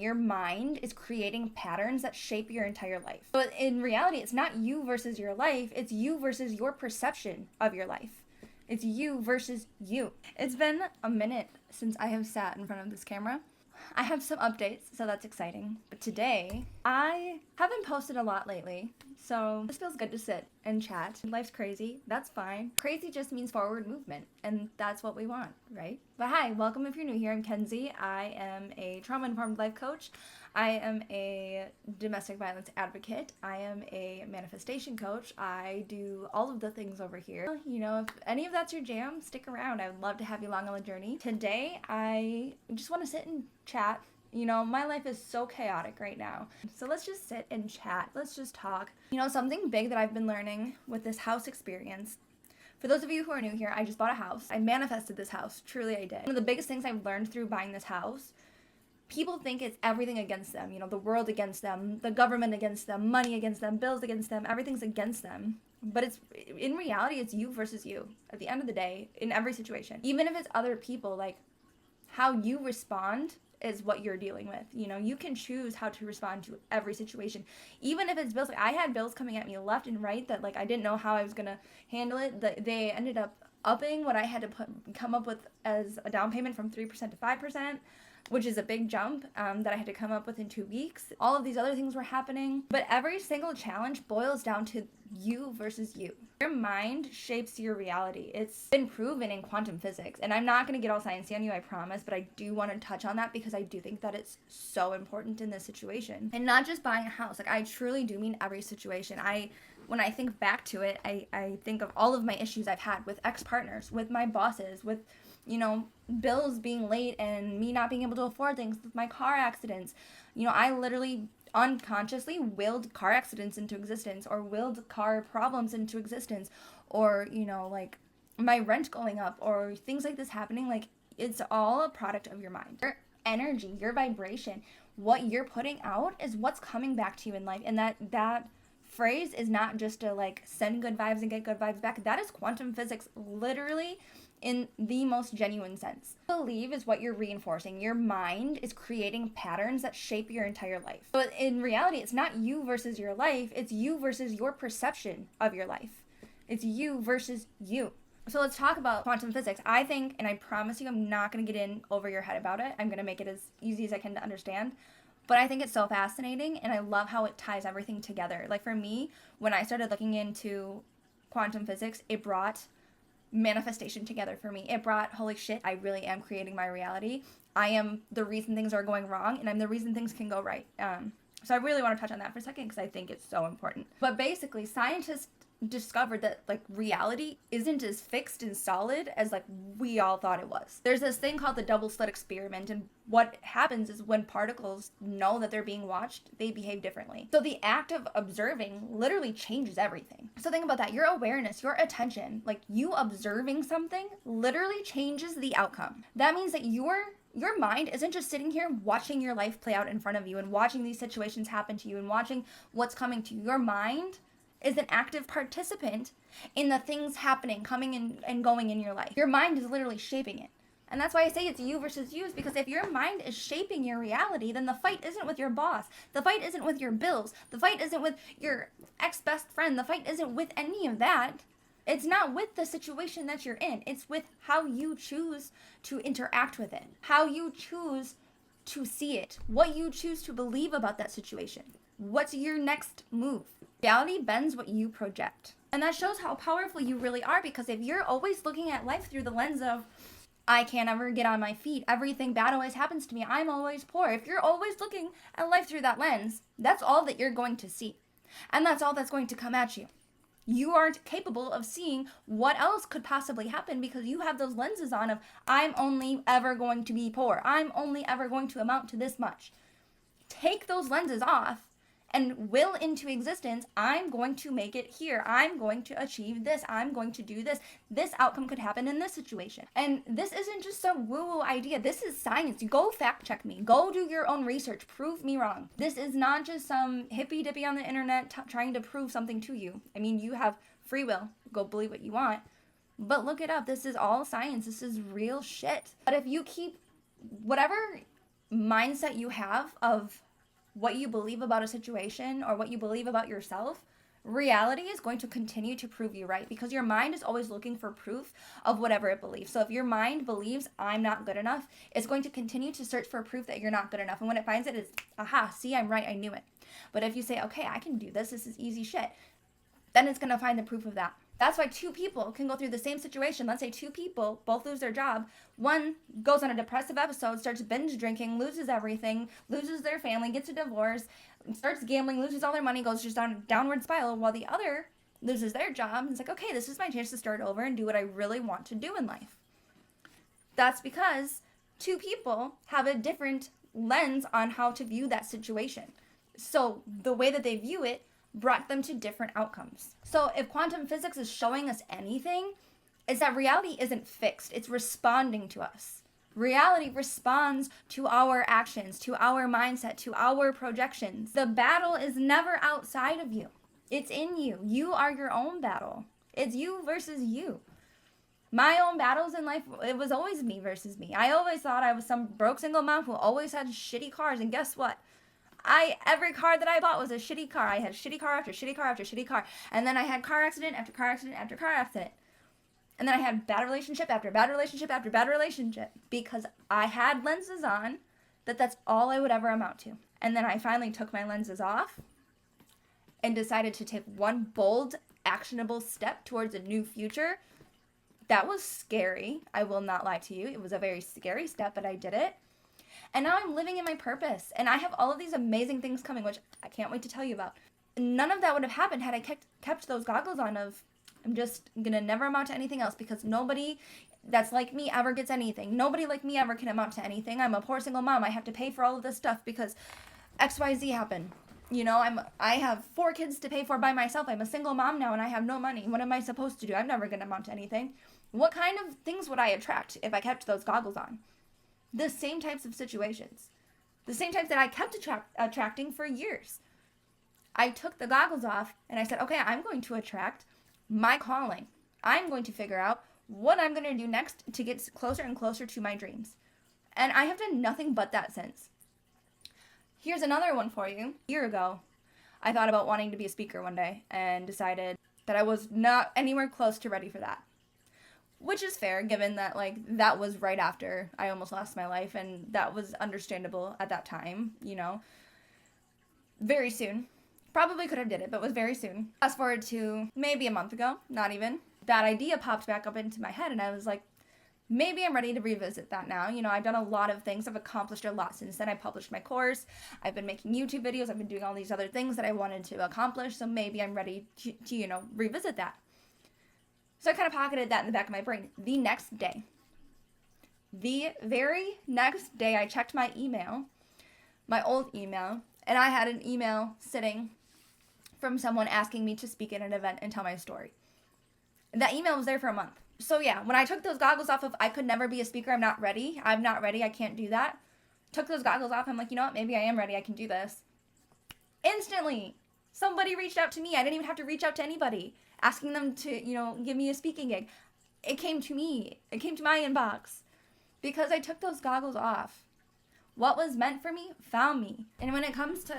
Your mind is creating patterns that shape your entire life. But in reality, it's not you versus your life, it's you versus your perception of your life. It's you versus you. It's been a minute since I have sat in front of this camera. I have some updates, so that's exciting. But today, I haven't posted a lot lately, so this feels good to sit and chat. Life's crazy, that's fine. Crazy just means forward movement, and that's what we want, right? But hi, welcome if you're new here. I'm Kenzie. I am a trauma-informed life coach. I am a domestic violence advocate. I am a manifestation coach. I do all of the things over here. You know, if any of that's your jam, stick around. I would love to have you along on the journey. Today, I just want to sit and chat. You know, my life is so chaotic right now. So let's just sit and chat. Let's just talk. You know, something big that I've been learning with this house experience. For those of you who are new here, I just bought a house. I manifested this house. Truly, I did. One of the biggest things I've learned through buying this house, people think it's everything against them. You know, the world against them, the government against them, money against them, bills against them, everything's against them. But it's, in reality, it's you versus you at the end of the day, in every situation. Even if it's other people, like, how you respond is what you're dealing with. You know, you can choose how to respond to every situation. Even if it's bills, like I had bills coming at me left and right that like I didn't know how I was gonna handle it. They ended up upping what I had to come up with as a down payment from 3% to 5%, which is a big jump that I had to come up with in 2 weeks. All of these other things were happening. But every single challenge boils down to you versus you. Your mind shapes your reality. It's been proven in quantum physics. And I'm not going to get all sciencey on you, I promise, but I do want to touch on that because I do think that it's so important in this situation. And not just buying a house. Like, I truly do mean every situation. When I think back to it, I think of all of my issues I've had with ex-partners, with my bosses, with, you know, bills being late and me not being able to afford things, with my car accidents. You know, I literally unconsciously willed car accidents into existence, or willed car problems into existence, or, you know, like my rent going up, or things like this happening. Like, it's all a product of your mind. Your energy, your vibration, what you're putting out is what's coming back to you in life. And that phrase is not just to like send good vibes and get good vibes back. That is quantum physics, literally, in the most genuine sense. Believe is what you're reinforcing. Your mind is creating patterns that shape your entire life. But in reality, it's not you versus your life, it's you versus your perception of your life. It's you versus you. So let's talk about quantum physics. I think, and I promise you, I'm not going to get in over your head about it. I'm going to make it as easy as I can to understand. But I think it's so fascinating, and I love how it ties everything together. Like, for me, when I started looking into quantum physics, it brought manifestation together for me. It brought, holy shit, I really am creating my reality. I am the reason things are going wrong, and I'm the reason things can go right. So I really want to touch on that for a second because I think it's so important. But basically, scientists discovered that like reality isn't as fixed and solid as like we all thought it was. There's this thing called the double slit experiment, and what happens is when particles know that they're being watched, they behave differently. So the act of observing literally changes everything. So think about that. Your awareness, your attention, like you observing something literally changes the outcome. That means that your mind isn't just sitting here watching your life play out in front of you and watching these situations happen to you and watching what's coming to you. Your mind is an active participant in the things happening, coming in and going in your life. Your mind is literally shaping it. And that's why I say it's you versus you, is because if your mind is shaping your reality, then the fight isn't with your boss. The fight isn't with your bills. The fight isn't with your ex-best friend. The fight isn't with any of that. It's not with the situation that you're in. It's with how you choose to interact with it, how you choose to see it, what you choose to believe about that situation. What's your next move? Reality bends what you project. And that shows how powerful you really are, because if you're always looking at life through the lens of, I can't ever get on my feet, everything bad always happens to me, I'm always poor. If you're always looking at life through that lens, that's all that you're going to see. And that's all that's going to come at you. You aren't capable of seeing what else could possibly happen because you have those lenses on of, I'm only ever going to be poor. I'm only ever going to amount to this much. Take those lenses off and will into existence, I'm going to make it here. I'm going to achieve this. I'm going to do this. This outcome could happen in this situation. And this isn't just some woo-woo idea. This is science. You go fact check me. Go do your own research. Prove me wrong. This is not just some hippy-dippy on the internet trying to prove something to you. I mean, you have free will. Go believe what you want. But look it up. This is all science. This is real shit. But if you keep whatever mindset you have of what you believe about a situation or what you believe about yourself, reality is going to continue to prove you right, because your mind is always looking for proof of whatever it believes. So if your mind believes I'm not good enough, it's going to continue to search for proof that you're not good enough. And when it finds it, it's, aha, see, I'm right, I knew it. But if you say, okay, I can do this is easy shit, then it's going to find the proof of that. That's why two people can go through the same situation. Let's say two people both lose their job. One goes on a depressive episode, starts binge drinking, loses everything, loses their family, gets a divorce, starts gambling, loses all their money, goes just on a downward spiral, while the other loses their job and is like, okay, this is my chance to start over and do what I really want to do in life. That's because two people have a different lens on how to view that situation. So the way that they view it brought them to different outcomes. So if quantum physics is showing us anything, it's that reality isn't fixed. It's responding to us. Reality responds to our actions, to our mindset, to our projections. The battle is never outside of you. It's in you. You are your own battle. It's you versus you. My own battles in life, it was always me versus me. I always thought I was some broke single mom who always had shitty cars, and guess what? Every car that I bought was a shitty car. I had shitty car after shitty car after shitty car. And then I had car accident after car accident after car accident. And then I had bad relationship after bad relationship after bad relationship, because I had lenses on that's all I would ever amount to. And then I finally took my lenses off and decided to take one bold, actionable step towards a new future. That was scary. I will not lie to you. It was a very scary step, but I did it. And now I'm living in my purpose. And I have all of these amazing things coming, which I can't wait to tell you about. None of that would have happened had I kept those goggles on of, I'm just going to never amount to anything else, because nobody that's like me ever gets anything. Nobody like me ever can amount to anything. I'm a poor single mom. I have to pay for all of this stuff because XYZ happened. You know, I have 4 kids to pay for by myself. I'm a single mom now and I have no money. What am I supposed to do? I'm never going to amount to anything. What kind of things would I attract if I kept those goggles on? The same types of situations. The same types that I kept attracting for years. I took the goggles off and I said, okay, I'm going to attract my calling. I'm going to figure out what I'm going to do next to get closer and closer to my dreams. And I have done nothing but that since. Here's another one for you. A year ago, I thought about wanting to be a speaker one day and decided that I was not anywhere close to ready for that. Which is fair, given that, that was right after I almost lost my life, and that was understandable at that time, you know. Very soon. Probably could have did it, but was very soon. Fast forward to maybe a month ago, not even. That idea popped back up into my head, and I was like, maybe I'm ready to revisit that now. You know, I've done a lot of things. I've accomplished a lot since then. I published my course. I've been making YouTube videos. I've been doing all these other things that I wanted to accomplish, so maybe I'm ready to revisit that. So I kind of pocketed that in the back of my brain. The very next day, I checked my email, my old email, and I had an email sitting from someone asking me to speak at an event and tell my story. That email was there for a month. So yeah, when I took those goggles off of I could never be a speaker, I'm not ready, I can't do that. Took those goggles off, I'm like, you know what, maybe I am ready, I can do this. Instantly, somebody reached out to me. I didn't even have to reach out to anybody, asking them to, give me a speaking gig. It came to me. It came to my inbox because I took those goggles off. What was meant for me found me. And when it comes to,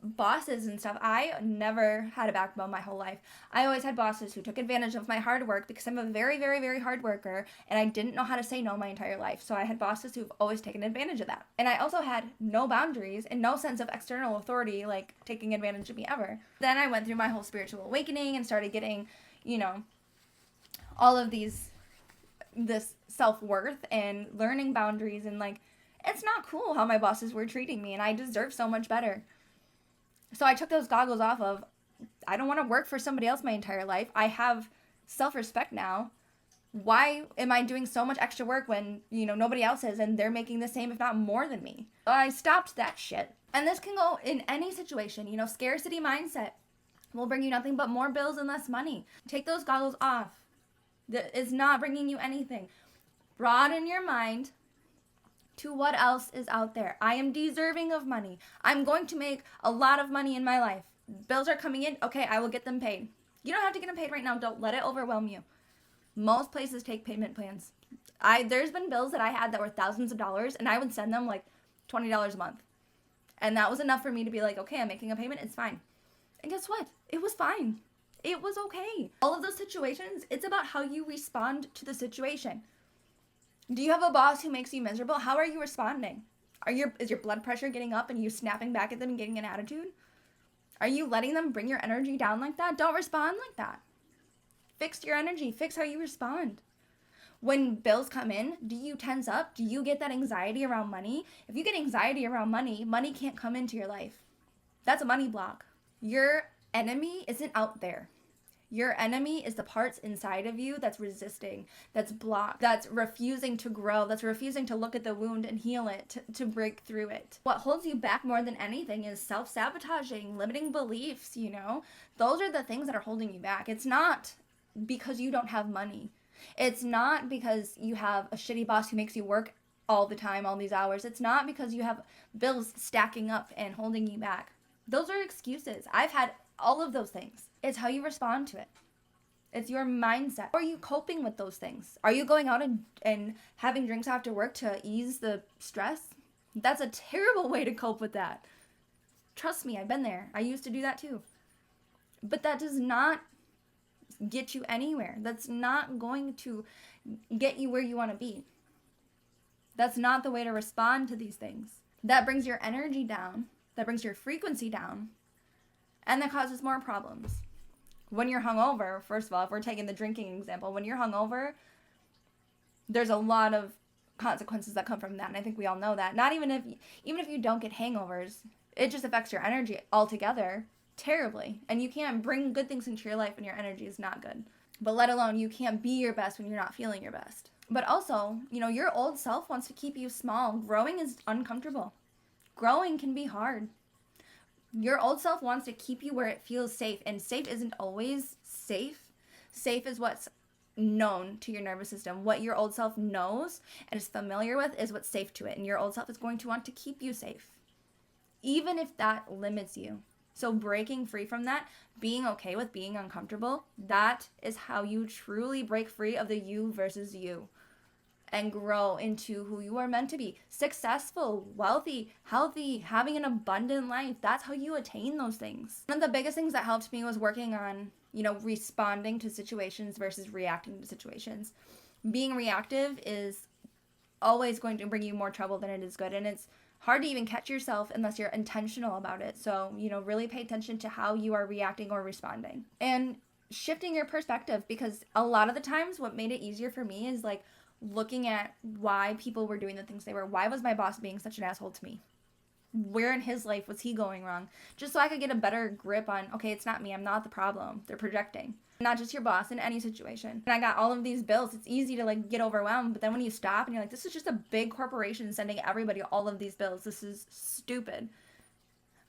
bosses and stuff, I never had a backbone my whole life. I always had bosses who took advantage of my hard work because I'm a very, very, very hard worker and I didn't know how to say no my entire life. So I had bosses who've always taken advantage of that. And I also had no boundaries and no sense of external authority, taking advantage of me ever. Then I went through my whole spiritual awakening and started getting, all of this self-worth and learning boundaries, and it's not cool how my bosses were treating me and I deserve so much better. So I took those goggles off of, I don't want to work for somebody else my entire life. I have self-respect now. Why am I doing so much extra work when, nobody else is and they're making the same, if not more than me? I stopped that shit. And this can go in any situation. Scarcity mindset will bring you nothing but more bills and less money. Take those goggles off. That is not bringing you anything. Broaden your mind to what else is out there. I am deserving of money. I'm going to make a lot of money in my life. Bills are coming in. Okay, I will get them paid. You don't have to get them paid right now. Don't let it overwhelm you. Most places take payment plans. There's been bills that I had that were thousands of dollars, and I would send them $20 a month. And that was enough for me to be like, okay, I'm making a payment, it's fine. And guess what? It was fine. It was okay. All of those situations, it's about how you respond to the situation. Do you have a boss who makes you miserable? How are you responding? Is your blood pressure getting up and you snapping back at them and getting an attitude? Are you letting them bring your energy down like that? Don't respond like that. Fix your energy. Fix how you respond. When bills come in, do you tense up? Do you get that anxiety around money? If you get anxiety around money, money can't come into your life. That's a money block. Your enemy isn't out there. Your enemy is the parts inside of you that's resisting, that's blocked, that's refusing to grow, that's refusing to look at the wound and heal it, to break through it. What holds you back more than anything is self-sabotaging, limiting beliefs, you know? Those are the things that are holding you back. It's not because you don't have money. It's not because you have a shitty boss who makes you work all the time, all these hours. It's not because you have bills stacking up and holding you back. Those are excuses. I've had all of those things. It's how you respond to it. It's your mindset. How are you coping with those things? Are you going out and having drinks after work to ease the stress? That's a terrible way to cope with that. Trust me, I've been there. I used to do that too. But that does not get you anywhere. That's not going to get you where you want to be. That's not the way to respond to these things. That brings your energy down. That brings your frequency down. And that causes more problems. When you're hungover, first of all, if we're taking the drinking example, when you're hungover, there's a lot of consequences that come from that. And I think we all know that. Not even if you don't get hangovers, it just affects your energy altogether terribly. And you can't bring good things into your life when your energy is not good. But let alone you can't be your best when you're not feeling your best. But also, you know, your old self wants to keep you small. Growing is uncomfortable. Growing can be hard. Your old self wants to keep you where it feels safe, and safe isn't always safe. Safe is what's known to your nervous system. What your old self knows and is familiar with is what's safe to it, and your old self is going to want to keep you safe, even if that limits you. So breaking free from that, being okay with being uncomfortable, that is how you truly break free of the you versus you and grow into who you are meant to be. Successful, wealthy, healthy, having an abundant life. That's how you attain those things. One of the biggest things that helped me was working on, you know, responding to situations versus reacting to situations. Being reactive is always going to bring you more trouble than it is good. And it's hard to even catch yourself unless you're intentional about it. So, you know, really pay attention to how you are reacting or responding. And shifting your perspective, because a lot of the times what made it easier for me is like looking at why people were doing the things they were. Why was my boss being such an asshole to me? Where in his life was he going wrong? Just so I could get a better grip on, okay, it's not me. I'm not the problem. They're projecting. Not just your boss, in any situation. And I got all of these bills. It's easy to like get overwhelmed. But then when you stop and you're like, this is just a big corporation sending everybody all of these bills. This is stupid.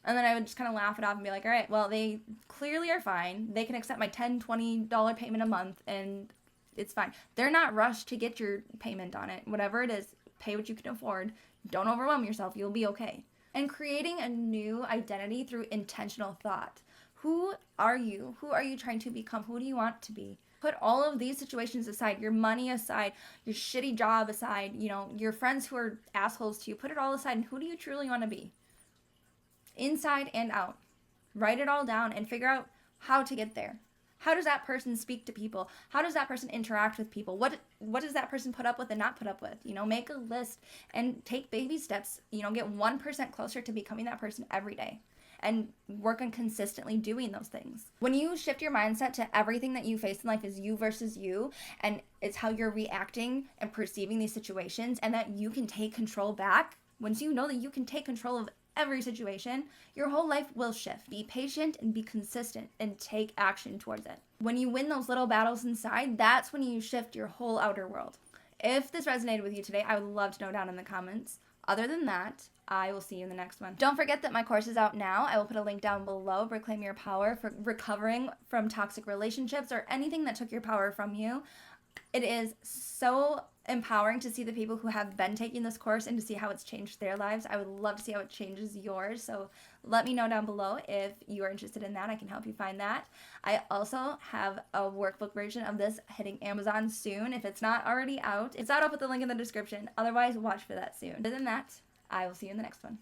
And then I would just kind of laugh it off and be like, all right, well, they clearly are fine. They can accept my $10, $20 payment a month and it's fine. They're not rushed to get your payment on it. Whatever it is, pay what you can afford. Don't overwhelm yourself. You'll be okay. And creating a new identity through intentional thought. Who are you? Who are you trying to become? Who do you want to be? Put all of these situations aside, your money aside, your shitty job aside, you know, your friends who are assholes to you. Put it all aside and who do you truly want to be? Inside and out. Write it all down and figure out how to get there. How does that person speak to people? How does that person interact with people? What does that person put up with and not put up with? You know, make a list and take baby steps. You know, get 1% closer to becoming that person every day and work on consistently doing those things. When you shift your mindset to everything that you face in life is you versus you, and it's how you're reacting and perceiving these situations, and that you can take control back, once you know that you can take control of every situation, your whole life will shift. Be patient and be consistent and take action towards it. When you win those little battles inside, that's when you shift your whole outer world. If this resonated with you today, I would love to know down in the comments. Other than that, I will see you in the next one. Don't forget that my course is out now. I will put a link down below. Reclaim Your Power for recovering from toxic relationships or anything that took your power from you. It is so empowering to see the people who have been taking this course and to see how it's changed their lives. I would love to see how it changes yours. So let me know down below if you are interested in that. I can help you find that. I also have a workbook version of this hitting Amazon soon. If it's not already out, it's out. I'll put the link in the description. Otherwise, watch for that soon. Other than that, I will see you in the next one.